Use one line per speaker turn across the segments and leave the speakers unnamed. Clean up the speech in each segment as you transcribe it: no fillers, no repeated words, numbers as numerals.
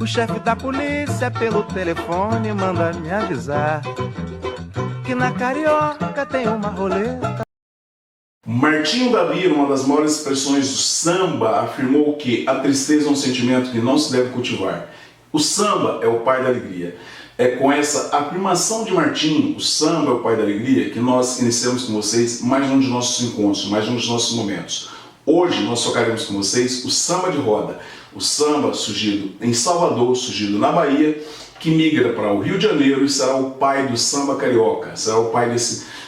O chefe da polícia pelo telefone manda me avisar que na Carioca tem uma roleta.
Martinho da Vila, uma das maiores expressões do samba, afirmou que a tristeza é um sentimento que não se deve cultivar. O samba é o pai da alegria. É com essa afirmação de Martinho, o samba é o pai da alegria, que nós iniciamos com vocês mais um de nossos encontros, mais um dos nossos momentos. Hoje nós tocaremos com vocês o samba de roda. O samba surgido em Salvador, surgido na Bahia, que migra para o Rio de Janeiro e será o pai do samba carioca, será o pai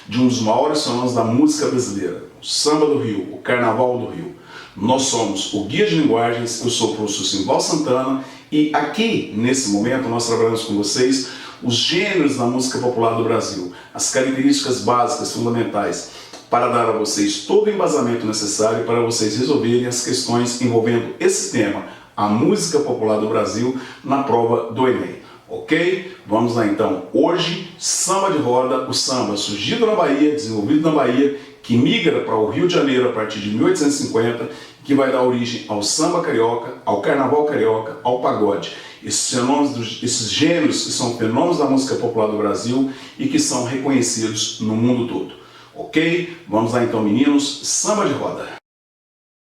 de um dos maiores fenômenos da música brasileira, o samba do Rio, o carnaval do Rio. Nós somos o Guia de Linguagens, eu sou o professor Simval Santana e aqui, nesse momento, nós trabalhamos com vocês os gêneros da música popular do Brasil, as características básicas, fundamentais, para dar a vocês todo o embasamento necessário para vocês resolverem as questões envolvendo esse tema, a música popular do Brasil, na prova do Enem. Ok? Vamos lá então. Hoje, samba de roda, o samba surgido na Bahia, desenvolvido na Bahia, que migra para o Rio de Janeiro a partir de 1850, que vai dar origem ao samba carioca, ao carnaval carioca, ao pagode. Esses gêneros que são fenômenos da música popular do Brasil e que são reconhecidos no mundo todo. Ok? Vamos lá então, meninos, samba de roda.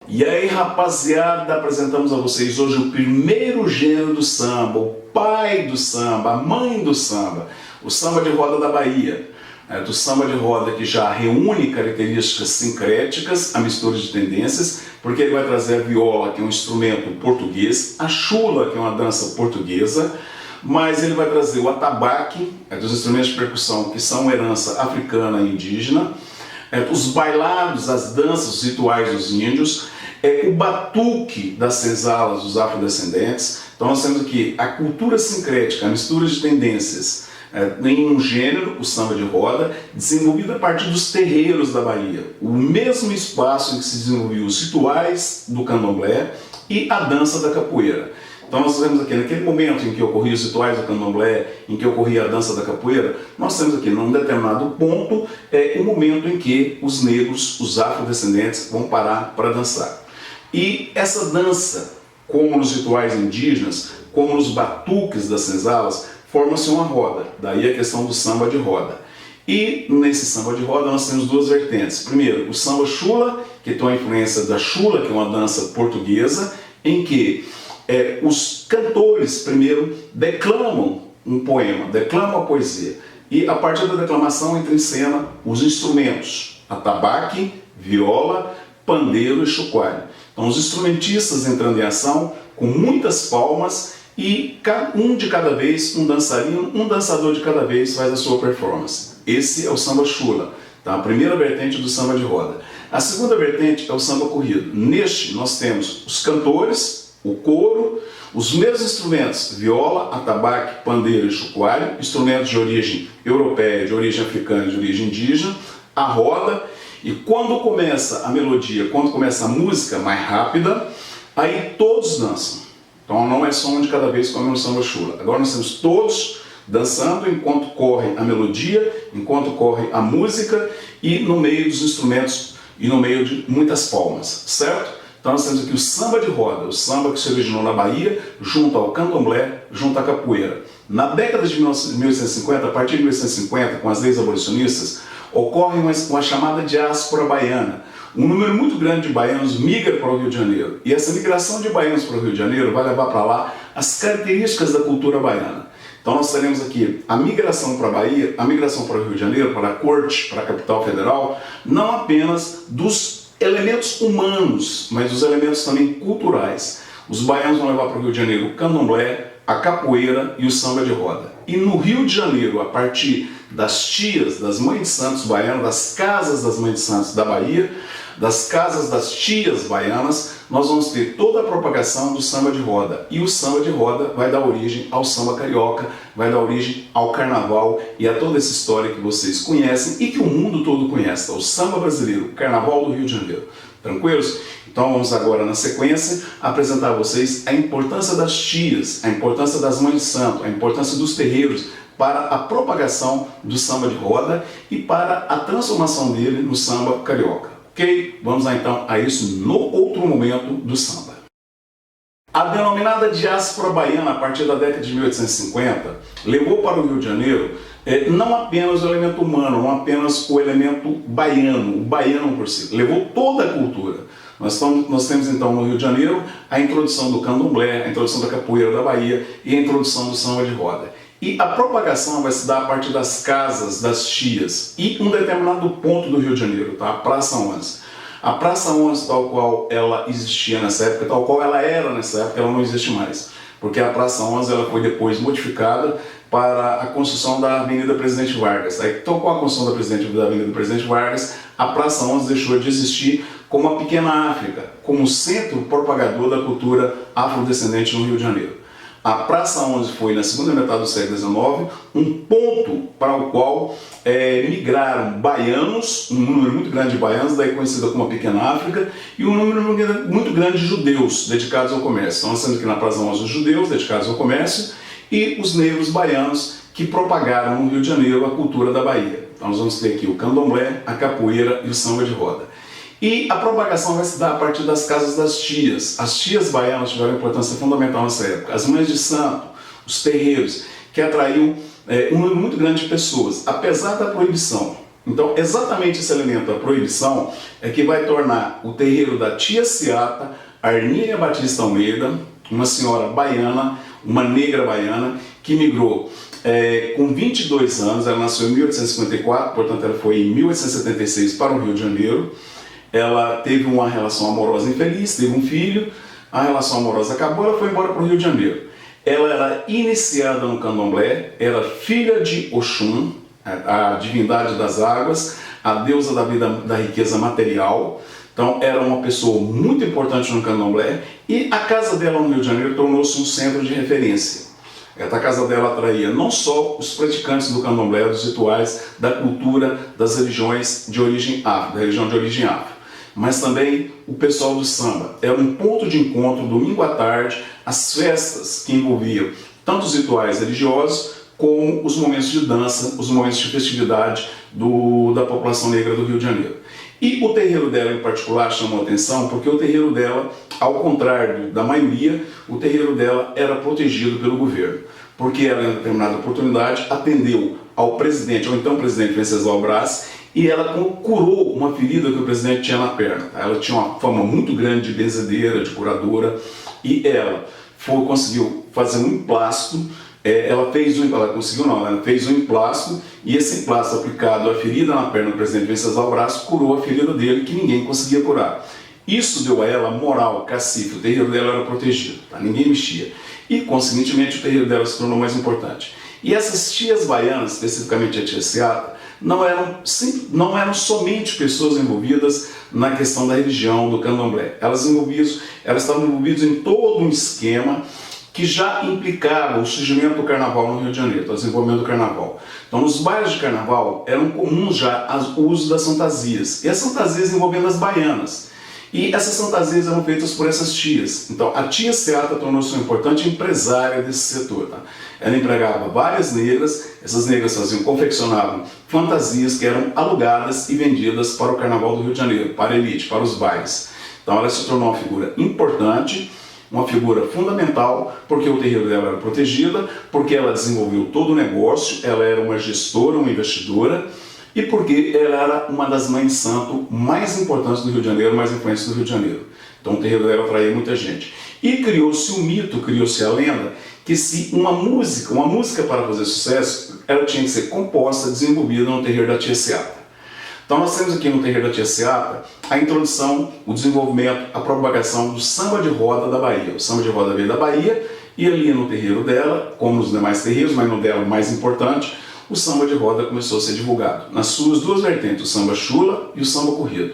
E aí, rapaziada, apresentamos a vocês hoje o primeiro gênero do samba, o pai do samba, a mãe do samba, o samba de roda da Bahia. Do samba de roda que já reúne características sincréticas, a mistura de tendências, porque ele vai trazer a viola, que é um instrumento português, a chula, que é uma dança portuguesa, mas ele vai trazer o atabaque, dos instrumentos de percussão que são herança africana e indígena, os bailados, as danças, os rituais dos índios, o batuque das senzalas dos afrodescendentes. Então nós temos aqui a cultura sincrética, a mistura de tendências em um gênero, o samba de roda, desenvolvido a partir dos terreiros da Bahia. O mesmo espaço em que se desenvolviam os rituais do candomblé e a dança da capoeira. Então nós temos aqui, naquele momento em que ocorriam os rituais do candomblé, em que ocorria a dança da capoeira, nós temos aqui, num determinado ponto, o momento em que os negros, os afrodescendentes, vão parar para dançar. E essa dança, como nos rituais indígenas, como nos batuques das senzalas, forma-se uma roda, daí a questão do samba de roda. E nesse samba de roda nós temos duas vertentes. Primeiro, o samba chula, que tem a influência da chula, que é uma dança portuguesa, em que os cantores primeiro declamam um poema, declamam a poesia. E a partir da declamação entra em cena os instrumentos, atabaque, viola, pandeiro e chocalho. Então os instrumentistas entrando em ação com muitas palmas e um de cada vez, um dançarino, um dançador de cada vez faz a sua performance. Esse é o samba chula, tá? A primeira vertente do samba de roda. A segunda vertente é o samba corrido. Neste nós temos os cantores, o coro, os mesmos instrumentos, viola, atabaque, pandeiro e chocalho, instrumentos de origem europeia, de origem africana e de origem indígena, a roda, e quando começa a melodia, quando começa a música mais rápida, aí todos dançam. Então não é só um de cada vez como no samba chula. Agora nós temos todos dançando enquanto corre a melodia, enquanto corre a música e no meio dos instrumentos e no meio de muitas palmas, certo? Então nós temos aqui o samba de roda, o samba que se originou na Bahia, junto ao candomblé, junto à capoeira. Na década de 1850, a partir de 1850, com as leis abolicionistas, ocorre uma chamada diáspora baiana. Um número muito grande de baianos migra para o Rio de Janeiro. E essa migração de baianos para o Rio de Janeiro vai levar para lá as características da cultura baiana. Então nós teremos aqui a migração para a Bahia, a migração para o Rio de Janeiro, para a corte, para a capital federal, não apenas dos elementos humanos, mas dos elementos também culturais. Os baianos vão levar para o Rio de Janeiro o candomblé, a capoeira e o samba de roda. E no Rio de Janeiro, a partir das tias, das mães de santos baianas, das casas das mães de santos da Bahia, das casas das tias baianas, nós vamos ter toda a propagação do samba de roda. E o samba de roda vai dar origem ao samba carioca, vai dar origem ao carnaval e a toda essa história que vocês conhecem e que o mundo todo conhece, o samba brasileiro, o carnaval do Rio de Janeiro. Tranquilos? Então vamos agora, na sequência, apresentar a vocês a importância das tias, a importância das mães de santo, a importância dos terreiros para a propagação do samba de roda e para a transformação dele no samba carioca. Ok? Vamos lá então a isso no outro momento do samba. A denominada diáspora baiana, a partir da década de 1850, levou para o Rio de Janeiro não apenas o elemento humano, não apenas o elemento baiano, o baiano por si, levou toda a cultura. Nós temos então no Rio de Janeiro a introdução do candomblé, a introdução da capoeira da Bahia e a introdução do samba de roda. E a propagação vai se dar a partir das casas das tias e um determinado ponto do Rio de Janeiro, tá? A Praça 11. A Praça 11, tal qual ela existia nessa época, tal qual ela era nessa época, ela não existe mais. Porque a Praça 11 ela foi depois modificada para a construção da Avenida Presidente Vargas. Aí, tal qual a construção da Avenida Presidente Vargas, a Praça 11 deixou de existir como a pequena África, como centro propagador da cultura afrodescendente no Rio de Janeiro. A Praça 11 foi, na segunda metade do século XIX, um ponto para o qual migraram baianos, um número muito grande de baianos, daí conhecida como a Pequena África, e um número muito grande de judeus dedicados ao comércio. Então, nós temos aqui na Praça 11 os judeus dedicados ao comércio e os negros baianos que propagaram no Rio de Janeiro a cultura da Bahia. Então, nós vamos ter aqui o candomblé, a capoeira e o samba de roda. E a propagação vai se dar a partir das casas das tias. As tias baianas tiveram importância fundamental nessa época. As mães de santo, os terreiros, que atraíam um número muito grande de pessoas, apesar da proibição. Então, exatamente esse elemento, a proibição, é que vai tornar o terreiro da tia Seata, Arnínia Batista Almeida, uma senhora baiana, uma negra baiana, que migrou com 22 anos, ela nasceu em 1854, portanto ela foi em 1876 para o Rio de Janeiro. Ela teve uma relação amorosa infeliz, teve um filho, a relação amorosa acabou, ela foi embora para o Rio de Janeiro. Ela era iniciada no candomblé, era filha de Oxum, a divindade das águas, a deusa da vida, da riqueza material. Então era uma pessoa muito importante no candomblé e a casa dela no Rio de Janeiro tornou-se um centro de referência. A casa dela atraía não só os praticantes do candomblé, dos rituais, da cultura, das religiões de origem afro, da religião de origem afro, mas também o pessoal do samba. Era um ponto de encontro, domingo à tarde, as festas que envolviam tanto os rituais religiosos como os momentos de dança, os momentos de festividade da população negra do Rio de Janeiro. E o terreiro dela em particular chamou atenção porque o terreiro dela, ao contrário da maioria, o terreiro dela era protegido pelo governo, porque ela em determinada oportunidade atendeu ao presidente, ao então presidente Venceslau Braz, e ela curou uma ferida que o presidente tinha na perna. Ela tinha uma fama muito grande de benzedeira, de curadora, e ela conseguiu fazer um emplasto. Ela fez um emplasto, e esse emplasto aplicado à ferida na perna do presidente Venceslau Braz curou a ferida dele, que ninguém conseguia curar. Isso deu a ela moral, cacife, o terreiro dela era protegido, tá? Ninguém mexia. E, consequentemente, o terreiro dela se tornou mais importante. E essas tias baianas, especificamente a tia Seata, não eram somente pessoas envolvidas na questão da religião, do candomblé. Elas estavam envolvidas em todo um esquema que já implicava o surgimento do carnaval no Rio de Janeiro, o desenvolvimento do carnaval. Então, nos bailes de carnaval, eram comuns já o uso das fantasias, e as fantasias envolvendo as baianas. E essas fantasias eram feitas por essas tias. Então, a tia Seata tornou-se uma importante empresária desse setor. Tá? Ela empregava várias negras, essas negras confeccionavam fantasias que eram alugadas e vendidas para o Carnaval do Rio de Janeiro, para a elite, para os bailes. Então, ela se tornou uma figura importante, uma figura fundamental, porque o terreiro dela era protegida, porque ela desenvolveu todo o negócio, ela era uma gestora, uma investidora, e porque ela era uma das mães de santo mais importantes do Rio de Janeiro, mais influentes do Rio de Janeiro. Então o terreiro dela atraía muita gente. E criou-se o mito, criou-se a lenda, que se uma música para fazer sucesso, ela tinha que ser composta, desenvolvida no terreiro da tia Seata. Então nós temos aqui no terreiro da tia Seata a introdução, o desenvolvimento, a propagação do samba de roda da Bahia. O samba de roda veio da Bahia e ali no terreiro dela, como nos demais terreiros, mas no dela o mais importante, o samba de roda começou a ser divulgado nas suas duas vertentes, o samba chula e o samba corrido.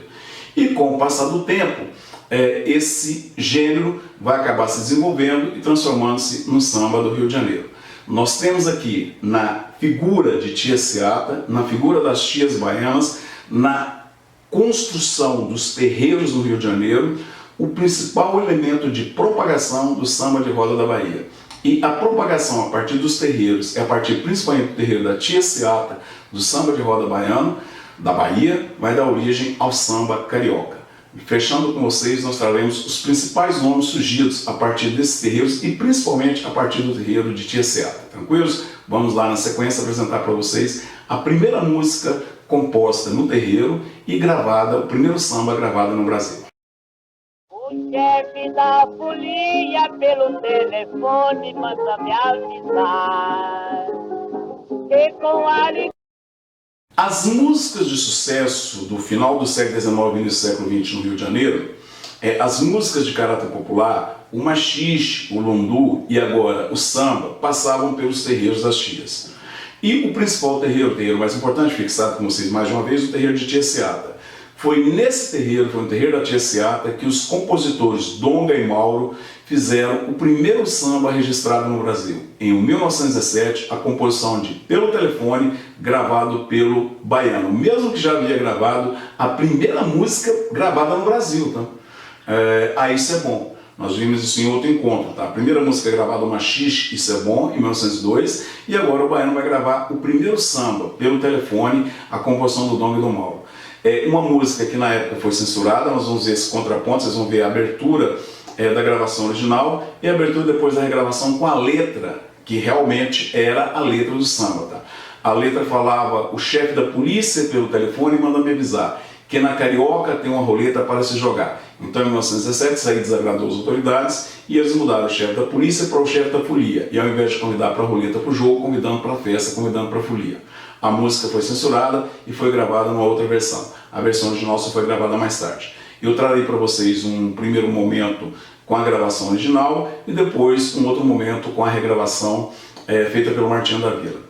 E com o passar do tempo, esse gênero vai acabar se desenvolvendo e transformando-se no samba do Rio de Janeiro. Nós temos aqui na figura de tia Seata, na figura das tias baianas, na construção dos terreiros no Rio de Janeiro, o principal elemento de propagação do samba de roda da Bahia. E a propagação a partir dos terreiros, a partir principalmente do terreiro da tia Seata, do samba de roda baiano, da Bahia, vai dar origem ao samba carioca. Fechando com vocês, nós traremos os principais nomes surgidos a partir desses terreiros e principalmente a partir do terreiro de Tia Seata. Tranquilos? Vamos lá na sequência apresentar para vocês a primeira música composta no terreiro e gravada, o primeiro samba gravado no Brasil.
O chefe da folia pelo telefone manda me avisar que com a
As músicas de sucesso do final do século XIX e início do século XX no Rio de Janeiro, as músicas de caráter popular, o machixe, o lundu e agora o samba, passavam pelos terreiros das tias. E o principal terreiro, o terreiro mais importante, fixado com vocês mais de uma vez, o terreiro de Tia Seata. Foi nesse terreiro, foi no terreiro da Tia Seata, que os compositores Donga e Mauro fizeram o primeiro samba registrado no Brasil. Em 1917, a composição de Pelo Telefone, gravado pelo Baiano, mesmo que já havia gravado a primeira música gravada no Brasil. Tá? Isso é bom. Nós vimos isso em outro encontro. Tá? A primeira música gravada, o Machixe, Isso é Bom, em 1902, e agora o Baiano vai gravar o primeiro samba, Pelo Telefone, a composição do Donga e do Mauro. Uma música que na época foi censurada, nós vamos ver esse contraponto, vocês vão ver a abertura da gravação original e a abertura depois da regravação com a letra, que realmente era a letra do samba. Tá? A letra falava: o chefe da polícia pelo telefone manda me avisar que na Carioca tem uma roleta para se jogar. Então em 1917 isso aí desagradou as autoridades e eles mudaram o chefe da polícia para o chefe da folia. E ao invés de convidar para a roleta para o jogo, convidando para a festa, convidando para a folia. A música foi censurada e foi gravada numa outra versão. A versão original só foi gravada mais tarde. Eu trarei para vocês um primeiro momento com a gravação original e depois um outro momento com a regravação feita pelo Martinho da Vila.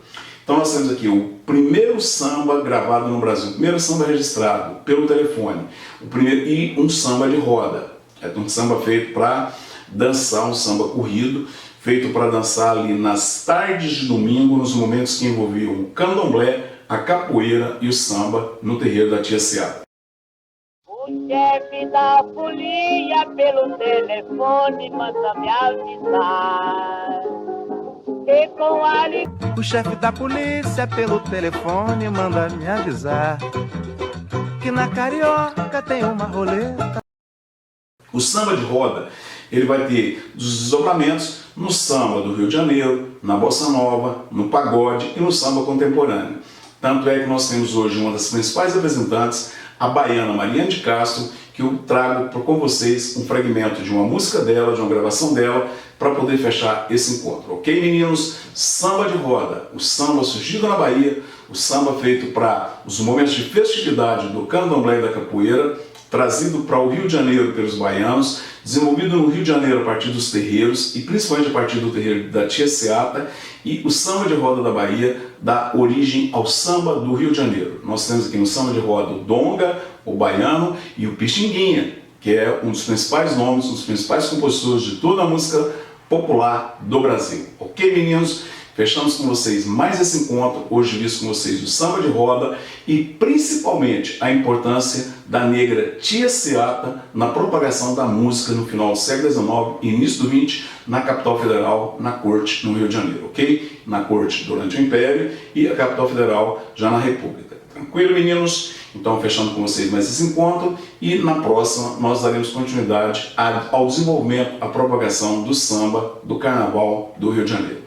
Então nós temos aqui o primeiro samba gravado no Brasil, o primeiro samba registrado pelo telefone, e um samba de roda. Um samba feito para dançar, um samba corrido, feito para dançar ali nas tardes de domingo, nos momentos que envolviam o candomblé, a capoeira e o samba no terreiro da Tia Seata.
O chefe da folia pelo telefone manda me avisar que com a
O chefe da polícia pelo telefone manda me avisar que na Carioca tem uma roleta.
O samba de roda, ele vai ter os desdobramentos no samba do Rio de Janeiro, na bossa nova, no pagode e no samba contemporâneo. Tanto é que nós temos hoje uma das principais representantes, a baiana Mariana de Castro, que eu trago com vocês um fragmento de uma música dela, de uma gravação dela, para poder fechar esse encontro. Ok, meninos? Samba de roda, o samba surgido na Bahia, o samba feito para os momentos de festividade do candomblé e da capoeira, trazido para o Rio de Janeiro pelos baianos, desenvolvido no Rio de Janeiro a partir dos terreiros e principalmente a partir do terreiro da Tia Seata, e o samba de roda da Bahia dá origem ao samba do Rio de Janeiro. Nós temos aqui no samba de roda o Donga, o Baiano e o Pixinguinha, que é um dos principais nomes, um dos principais compositores de toda a música popular do Brasil. Ok, meninos? Fechamos com vocês mais esse encontro, hoje visto com vocês o samba de roda e principalmente a importância da negra Tia Seata na propagação da música no final do século XIX e início do XX na capital federal, na corte, no Rio de Janeiro, ok? Na corte durante o Império e a capital federal já na República. Tranquilo, meninos? Então, fechando com vocês mais esse encontro e na próxima nós daremos continuidade ao desenvolvimento, à propagação do samba, do carnaval do Rio de Janeiro.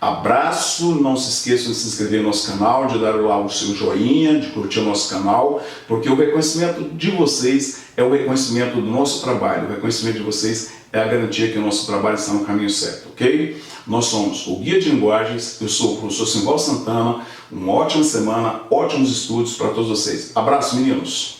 Abraço, não se esqueçam de se inscrever no nosso canal, de dar lá o seu joinha, de curtir o nosso canal, porque o reconhecimento de vocês é o reconhecimento do nosso trabalho, o reconhecimento de vocês é a garantia que o nosso trabalho está no caminho certo, ok? Nós somos o Guia de Linguagens, eu sou o professor Simval Santana, uma ótima semana, ótimos estudos para todos vocês. Abraço, meninos!